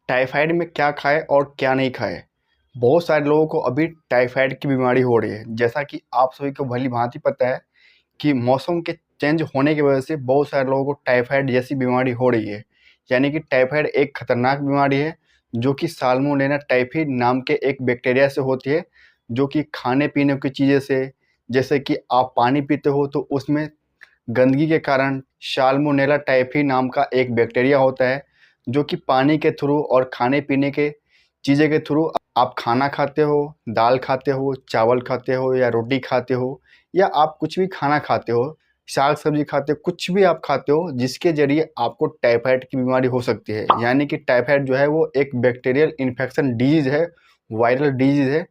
Typhoid में क्या खाएं और क्या नहीं खाएं। बहुत सारे लोगों को अभी टाइफाइड की बीमारी हो रही है। जैसा कि आप सभी को भली भांति पता है कि मौसम के चेंज होने की वजह से बहुत सारे लोगों को टाइफाइड जैसी बीमारी हो रही है। यानी कि टाइफाइड एक खतरनाक बीमारी है जो कि साल्मोनेला टाइफी नाम के एक बैक्टीरिया से होती है, जो कि खाने पीने की चीज़ें से, जैसे कि आप पानी पीते हो तो उसमें गंदगी के कारण साल्मोनेला टाइफी नाम का एक बैक्टीरिया होता है, जो कि पानी के थ्रू और खाने पीने के चीज़ें के थ्रू आप खाना खाते हो, दाल खाते हो, चावल खाते हो या रोटी खाते हो, या आप कुछ भी खाना खाते हो, साग सब्जी खाते हो, कुछ भी आप खाते हो जिसके ज़रिए आपको टाइफाइड की बीमारी हो सकती है। यानी कि टाइफाइड जो है वो एक बैक्टीरियल इन्फेक्शन डिजीज़ है, वायरल डिजीज़ है,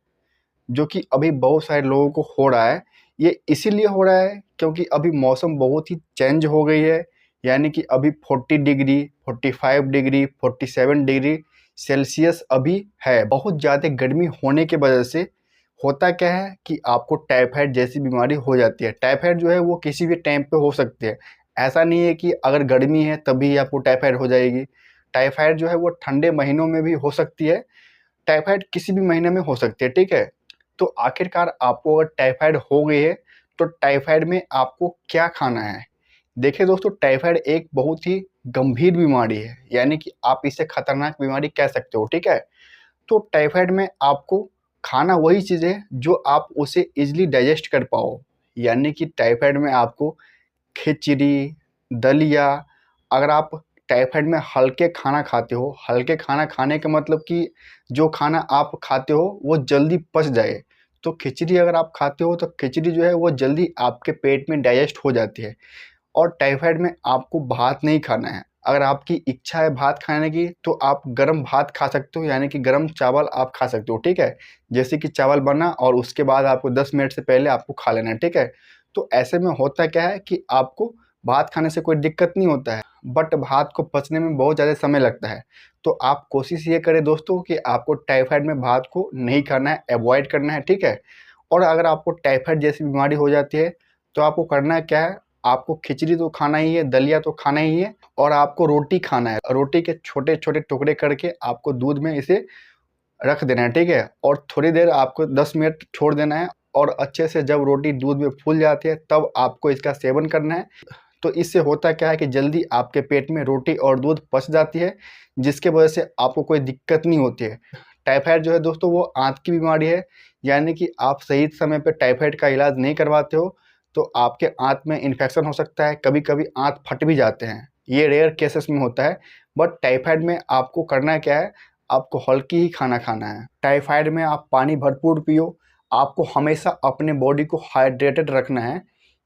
जो कि अभी बहुत सारे लोगों को हो रहा है। ये इसीलिए हो रहा है क्योंकि अभी मौसम बहुत ही चेंज हो गई है। यानी कि अभी 40 डिग्री, 45 डिग्री, 47 डिग्री सेल्सियस अभी है। बहुत ज़्यादा गर्मी होने की वजह से होता क्या है कि आपको टाइफाइड जैसी बीमारी हो जाती है। टाइफाइड जो है वो किसी भी टाइम पे हो सकती है। ऐसा नहीं है कि अगर गर्मी है तभी आपको टाइफाइड हो जाएगी। टाइफाइड जो है वो ठंडे महीनों में भी हो सकती है, टाइफाइड किसी भी महीने में हो सकती है, ठीक है? तो आखिरकार आपको अगर टाइफाइड हो गई है, तो टाइफाइड में आपको क्या खाना है? देखिए दोस्तों, टाइफाइड एक बहुत ही गंभीर बीमारी है, यानी कि आप इसे खतरनाक बीमारी कह सकते हो, ठीक है? तो टाइफाइड में आपको खाना वही चीज़ है जो आप उसे ईज़िली डाइजेस्ट कर पाओ। यानी कि टाइफाइड में आपको खिचड़ी, दलिया, अगर आप टाइफाइड में हल्के खाना खाते हो, हल्के खाना खाने का मतलब कि जो खाना आप खाते हो वो जल्दी पच जाए। तो खिचड़ी अगर आप खाते हो तो खिचड़ी जो है वो जल्दी आपके पेट में डाइजेस्ट हो जाती है। और टाइफाइड में आपको भात नहीं खाना है। अगर आपकी इच्छा है भात खाने की तो आप गरम भात खा सकते हो, यानी कि गरम चावल आप खा सकते हो, ठीक है? जैसे कि चावल बना और उसके बाद आपको 10 मिनट से पहले आपको खा लेना है, ठीक है? तो ऐसे में होता क्या है कि आपको भात खाने से कोई दिक्कत नहीं होता है, बट भात को पचने में बहुत ज़्यादा समय लगता है। तो आप कोशिश ये करें दोस्तों कि आपको टाइफाइड में भात को नहीं खाना है, अवॉइड करना है, ठीक है? और अगर आपको टाइफाइड जैसी बीमारी हो जाती है तो आपको करना क्या है, आपको खिचड़ी तो खाना ही है, दलिया तो खाना ही है, और आपको रोटी खाना है। रोटी के छोटे-छोटे टुकड़े करके आपको दूध में इसे रख देना है, ठीक है? और थोड़ी देर आपको 10 मिनट छोड़ देना है, और अच्छे से जब रोटी दूध में फूल जाती है तब आपको इसका सेवन करना है। तो इससे होता क्या है कि जल्दी आपके पेट में रोटी और दूध पच जाती है, जिसके वजह से आपको कोई दिक्कत नहीं होती है। टाइफाइड जो है दोस्तों वो आँत की बीमारी है, यानी कि आप सही समय पे टाइफाइड का इलाज नहीं करवाते हो तो आपके आँत में इन्फेक्शन हो सकता है, कभी-कभी आँत फट भी जाते हैं। ये रेयर केसेस में होता है, बट टाइफाइड में आपको करना क्या है, आपको हल्की ही खाना खाना है। टाइफाइड में आप पानी भरपूर पियो, आपको हमेशा अपने बॉडी को हाइड्रेटेड रखना है।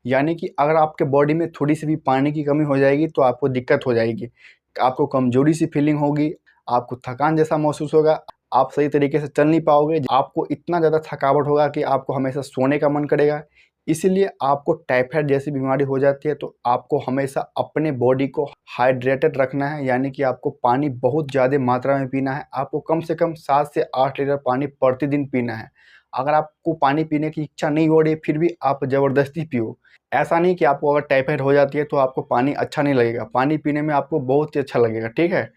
यानी कि अगर आपके बॉडी में थोड़ी-सी भी पानी की कमी हो जाएगी तो आपको दिक्कत हो जाएगी। आपको कमज़ोरी सी फीलिंग होगी, आपको थकान जैसा महसूस होगा, आप सही तरीके से चल नहीं पाओगे, आपको इतना ज़्यादा थकावट होगा कि आपको हमेशा सोने का मन करेगा। इसीलिए आपको टाइफाइड जैसी बीमारी हो जाती है तो आपको हमेशा अपने बॉडी को हाइड्रेटेड रखना है, यानी कि आपको पानी बहुत ज़्यादा मात्रा में पीना है। आपको कम से कम 7 से 8 लीटर पानी प्रतिदिन पीना है। अगर आपको पानी पीने की इच्छा नहीं हो रही है फिर भी आप ज़बरदस्ती पियो। ऐसा नहीं कि आपको अगर टाइफाइड हो जाती है तो आपको पानी अच्छा नहीं लगेगा, पानी पीने में आपको बहुत ही अच्छा लगेगा, ठीक है?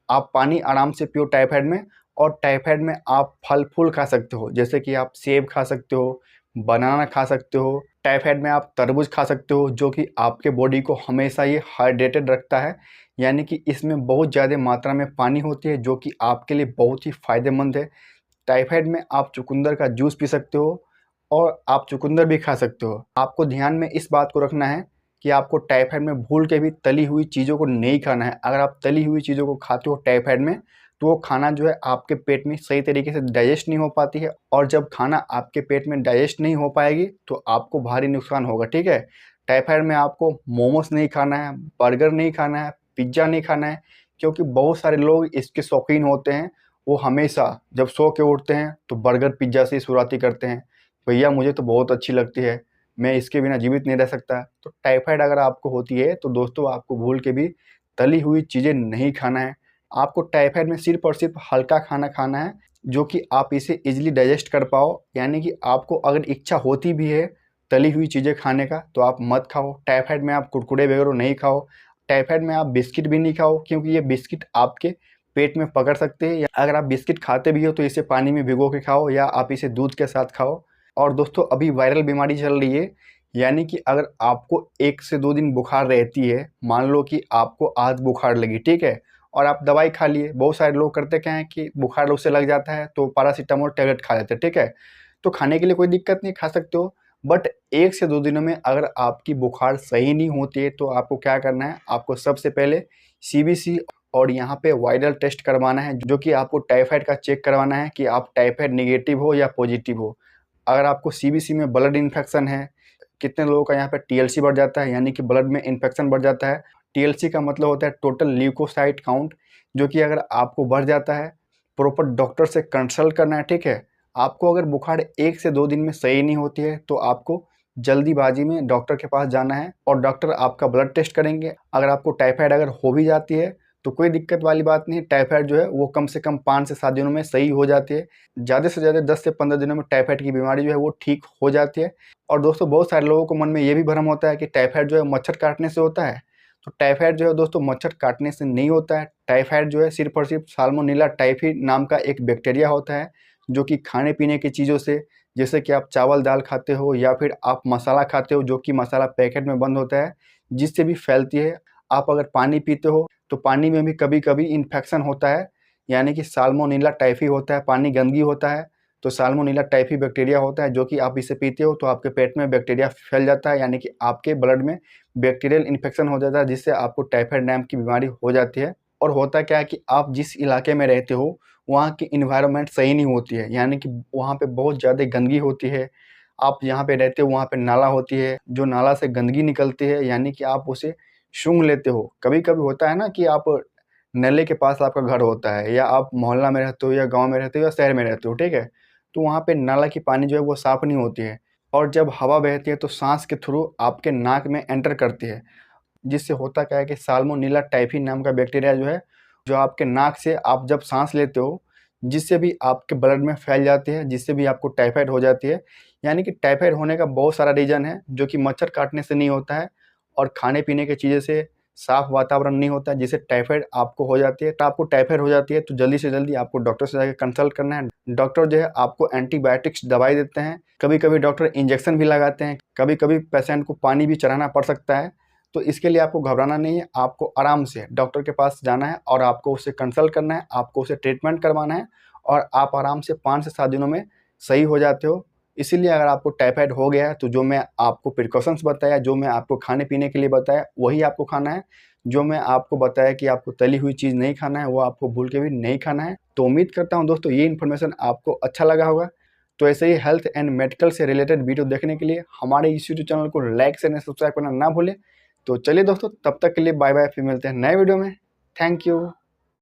आप पानी आराम से पियो टाइफाइड में। और टाइफाइड में आप फल-फूल खा सकते हो, जैसे कि आप सेब खा सकते हो, बनाना खा सकते हो। टाइफाइड में आप तरबूज खा सकते हो, जो कि आपके बॉडी को हमेशा ये हाइड्रेटेड रखता है। यानी कि इसमें बहुत ज़्यादा मात्रा में पानी होती है, जो कि आपके लिए बहुत ही फ़ायदेमंद है। टाइफाइड में आप चुकंदर का जूस पी सकते हो, और आप चुकंदर भी खा सकते हो। आपको ध्यान में इस बात को रखना है कि आपको टाइफाइड में भूल के भी तली हुई चीज़ों को नहीं खाना है। अगर आप तली हुई चीज़ों को खाते हो टाइफाइड में, तो वो खाना जो है आपके पेट में सही तरीके से डाइजेस्ट नहीं हो पाती है, और जब खाना आपके पेट में डाइजेस्ट नहीं हो पाएगी तो आपको भारी नुकसान होगा, ठीक है? टाइफाइड में आपको मोमोस नहीं खाना है, बर्गर नहीं खाना है, पिज़्ज़ा नहीं खाना है, क्योंकि बहुत सारे लोग इसके शौकीन होते हैं। वो हमेशा जब सो के उठते हैं तो बर्गर, पिज़्ज़ा से ही शुरुआती करते हैं। भैया मुझे तो बहुत अच्छी लगती है, मैं इसके बिना जीवित नहीं रह सकता। तो टाइफाइड अगर आपको होती है तो दोस्तों आपको भूल के भी तली हुई चीज़ें नहीं खाना है। आपको टाइफाइड में सिर्फ़ और सिर्फ़ हल्का खाना खाना है, जो कि आप इसे ईज़िली डाइजेस्ट कर पाओ। यानी कि आपको अगर इच्छा होती भी है तली हुई चीज़ें खाने का तो आप मत खाओ। टाइफाइड में आप कुरकुरे वगैरह नहीं खाओ। टाइफाइड में आप बिस्किट भी नहीं खाओ, क्योंकि ये बिस्किट आपके पेट में पकड़ सकते हैं। या अगर आप बिस्किट खाते भी हो तो इसे पानी में भिगो के खाओ या आप इसे दूध के साथ खाओ। और दोस्तों अभी वायरल बीमारी चल रही है, यानी कि अगर आपको 1 से 2 दिन बुखार रहती है, मान लो कि आपको आज बुखार लगी, ठीक है, और आप दवाई खा लिए। बहुत सारे लोग करते क्या हैं कि बुखार उससे लग जाता है तो पैरासीटामोल टैबलेट खा लेते हैं, ठीक है। तो खाने के लिए कोई दिक्कत नहीं, खा सकते हो। बट 1 से 2 दिनों में अगर आपकी बुखार सही नहीं होती है तो आपको क्या करना है, आपको सबसे पहले सीबीसी और यहाँ पे वायरल टेस्ट करवाना है, जो कि आपको टाइफाइड का चेक करवाना है कि आप टाइफाइड नेगेटिव हो या पॉजिटिव हो। अगर आपको सीबीसी में ब्लड इन्फेक्शन है, कितने लोगों का यहाँ पे टीएलसी बढ़ जाता है, यानी कि ब्लड में इन्फेक्शन बढ़ जाता है। टीएलसी का मतलब होता है टोटल ल्यूकोसाइट काउंट, जो कि अगर आपको बढ़ जाता है, प्रॉपर डॉक्टर से कंसल्ट करना है, ठीक है। आपको अगर बुखार 1 से 2 दिन में सही नहीं होती है तो आपको जल्दीबाजी में डॉक्टर के पास जाना है और डॉक्टर आपका ब्लड टेस्ट करेंगे। अगर आपको टाइफाइड अगर हो भी जाती है तो कोई दिक्कत वाली बात नहीं है। टाइफाइड जो है वो कम से कम 5 से 7 दिनों में सही हो जाती है। ज़्यादा से ज़्यादा 10 से 15 दिनों में टाइफाइड की बीमारी जो है वो ठीक हो जाती है। और दोस्तों बहुत सारे लोगों को मन में ये भी भ्रम होता है कि टाइफाइड जो है मच्छर काटने से होता है। तो टाइफाइड जो है दोस्तों मच्छर काटने से नहीं होता है। टाइफाइड जो है सिर्फ और सिर्फ साल्मोनेला टाइफी नाम का एक बैक्टीरिया होता है, जो कि खाने पीने की चीज़ों से, जैसे कि आप चावल दाल खाते हो या फिर आप मसाला खाते हो, जो कि मसाला पैकेट में बंद होता है, जिससे भी फैलती है। आप अगर पानी पीते हो तो पानी में भी कभी कभी इन्फेक्शन होता है, यानी कि साल्मोनेला टाइफी होता है। पानी गंदगी होता है तो साल्मोनेला टाइफी बैक्टीरिया होता है, जो कि आप इसे पीते हो तो आपके पेट में बैक्टीरिया फैल जाता है, यानी कि आपके ब्लड में बैक्टीरियल इन्फेक्शन हो जाता है, जिससे आपको टाइफाइड नाम की बीमारी हो जाती है। और होता क्या है कि आप जिस इलाके में रहते हो वहाँ की इन्वायरमेंट सही नहीं होती है, यानी कि वहाँ पे बहुत ज़्यादा गंदगी होती है। आप जहाँ पे रहते हो वहाँ पे नाला होती है, जो नाला से गंदगी निकलती है, यानी कि आप उसे सूंघ लेते हो। कभी कभी होता है ना कि आप नले के पास आपका घर होता है, या आप मोहल्ला में रहते हो या गांव में रहते हो या शहर में रहते हो, ठीक है, तो वहाँ पे नाला की पानी जो है वो साफ़ नहीं होती है। और जब हवा बहती है तो सांस के थ्रू आपके नाक में एंटर करती है, जिससे होता क्या है कि साल्मोनेला टाइफी नाम का बैक्टीरिया जो है, जो आपके नाक से आप जब सांस लेते हो, जिससे भी आपके ब्लड में फैल जाती है, जिससे भी आपको टाइफाइड हो जाती है। यानी कि टाइफाइड होने का बहुत सारा रीज़न है, जो कि मच्छर काटने से नहीं होता है और खाने पीने की चीज़ें से, साफ वातावरण नहीं होता है, जिससे टाइफाइड आपको हो जाती है। तो आपको टाइफाइड हो जाती है तो जल्दी से जल्दी आपको डॉक्टर से जाकर कंसल्ट करना है। डॉक्टर जो है आपको एंटीबायोटिक्स दवाई देते हैं, कभी कभी डॉक्टर इंजेक्शन भी लगाते हैं, कभी कभी पेशेंट को पानी भी चढ़ाना पड़ सकता है। तो इसके लिए आपको घबराना नहीं है, आपको आराम से डॉक्टर के पास जाना है और आपको उससे कंसल्ट करना है, आपको उसे ट्रीटमेंट करवाना है और आप आराम से 5 से 7 दिनों में सही हो जाते हो। इसीलिए अगर आपको टाइफाइड हो गया है तो जो मैं आपको प्रिकॉशंस बताया, जो मैं आपको खाने पीने के लिए बताया, वही आपको खाना है। जो मैं आपको बताया कि आपको तली हुई चीज़ नहीं खाना है, वो आपको भूल के भी नहीं खाना है। तो उम्मीद करता हूँ दोस्तों ये इन्फॉर्मेशन आपको अच्छा लगा होगा। तो ऐसे ही हेल्थ एंड मेडिकल से रिलेटेड वीडियो देखने के लिए हमारे इस यूट्यूब चैनल को लाइक शेयर एंड सब्सक्राइब करना ना भूलें। तो चलिए दोस्तों, तब तक के लिए बाय बाय, फिर मिलते हैं नए वीडियो में। Thank you.